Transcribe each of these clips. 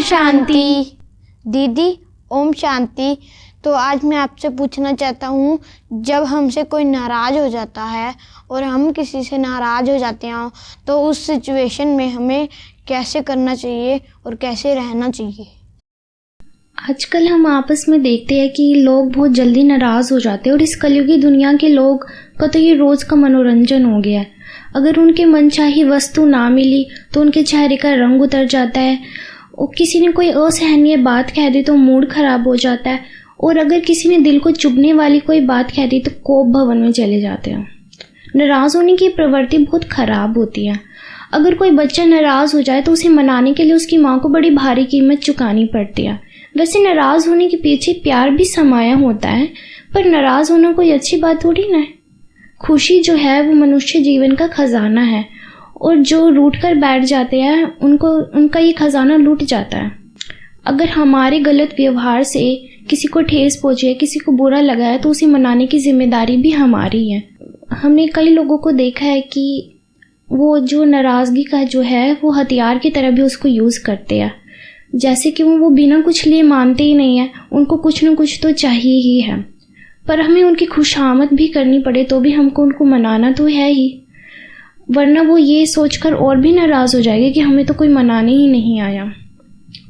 शांति। दीदी ओम शांति। तो आज मैं आपसे पूछना चाहता हूँ, जब हमसे कोई नाराज़ हो जाता है और हम किसी से नाराज़ हो जाते हैं तो उस सिचुएशन में हमें कैसे करना चाहिए और कैसे रहना चाहिए। आजकल हम आपस में देखते हैं कि लोग बहुत जल्दी नाराज़ हो जाते हैं और इस कलयुगी दुनिया के लोग का तो ये रोज़ का मनोरंजन हो गया है। अगर उनके मनचाही वस्तु ना मिली तो उनके चेहरे का रंग उतर जाता है, और किसी ने कोई असहनीय बात कह दी तो मूड ख़राब हो जाता है, और अगर किसी ने दिल को चुभने वाली कोई बात कह दी तो कोप भवन में चले जाते हैं। नाराज़ होने की प्रवृत्ति बहुत ख़राब होती है। अगर कोई बच्चा नाराज़ हो जाए तो उसे मनाने के लिए उसकी माँ को बड़ी भारी कीमत चुकानी पड़ती है। वैसे नाराज़ होने के पीछे प्यार भी समाया होता है, पर नाराज़ होना कोई अच्छी बात थोड़ी ना है। खुशी जो है वो मनुष्य जीवन का खजाना है, और जो रूठ कर बैठ जाते हैं उनका ये खजाना लूट जाता है। अगर हमारे गलत व्यवहार से किसी को ठेस पहुँचे, किसी को बुरा लगा है, तो उसे मनाने की जिम्मेदारी भी हमारी है। हमने कई लोगों को देखा है कि वो जो नाराज़गी का जो है वो हथियार की तरह भी उसको यूज़ करते हैं, जैसे कि वो बिना कुछ लिए मानते ही नहीं है, उनको कुछ न कुछ तो चाहिए ही है। पर हमें उनकी खुशामद भी करनी पड़े तो भी हमको उनको मनाना तो है ही, वरना वो ये सोचकर और भी नाराज़ हो जाएंगे कि हमें तो कोई मनाने ही नहीं आया।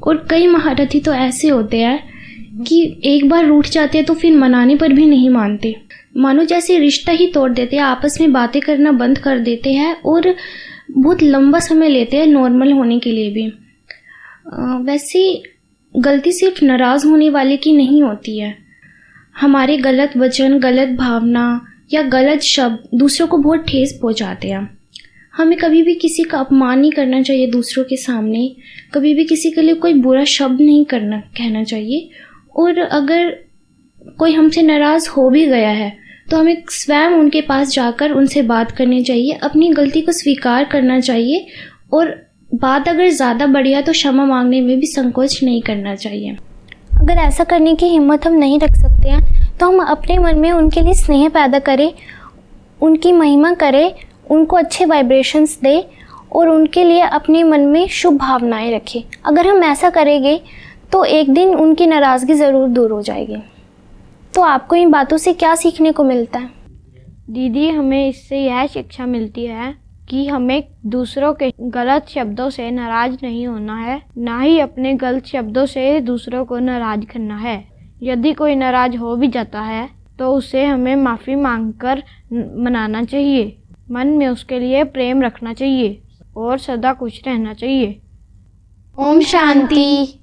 और कई महारथी तो ऐसे होते हैं कि एक बार रूठ जाते हैं तो फिर मनाने पर भी नहीं मानते, मानो जैसे रिश्ता ही तोड़ देते हैं, आपस में बातें करना बंद कर देते हैं और बहुत लंबा समय लेते हैं नॉर्मल होने के लिए भी। वैसे गलती सिर्फ नाराज़ होने वाले की नहीं होती है। हमारे गलत वचन, गलत भावना या गलत शब्द दूसरों को बहुत ठेस पहुंचाते हैं। हमें कभी भी किसी का अपमान नहीं करना चाहिए दूसरों के सामने, कभी भी किसी के लिए कोई बुरा शब्द नहीं कहना चाहिए। और अगर कोई हमसे नाराज़ हो भी गया है तो हमें स्वयं उनके पास जाकर उनसे बात करनी चाहिए, अपनी गलती को स्वीकार करना चाहिए, और बात अगर ज़्यादा बढ़ी है तो क्षमा मांगने में भी संकोच नहीं करना चाहिए। अगर ऐसा करने की हिम्मत हम नहीं रख सकते हैं तो हम अपने मन में उनके लिए स्नेह पैदा करें, उनकी महिमा करें, उनको अच्छे वाइब्रेशंस दें और उनके लिए अपने मन में शुभ भावनाएं रखें। अगर हम ऐसा करेंगे तो एक दिन उनकी नाराज़गी ज़रूर दूर हो जाएगी। तो आपको इन बातों से क्या सीखने को मिलता है? दीदी हमें इससे यह शिक्षा मिलती है कि हमें दूसरों के गलत शब्दों से नाराज़ नहीं होना है, ना ही अपने गलत शब्दों से दूसरों को नाराज़ करना है। यदि कोई नाराज़ हो भी जाता है तो उसे हमें माफ़ी मांगकर मनाना चाहिए, मन में उसके लिए प्रेम रखना चाहिए और सदा खुश रहना चाहिए। ओम शांति।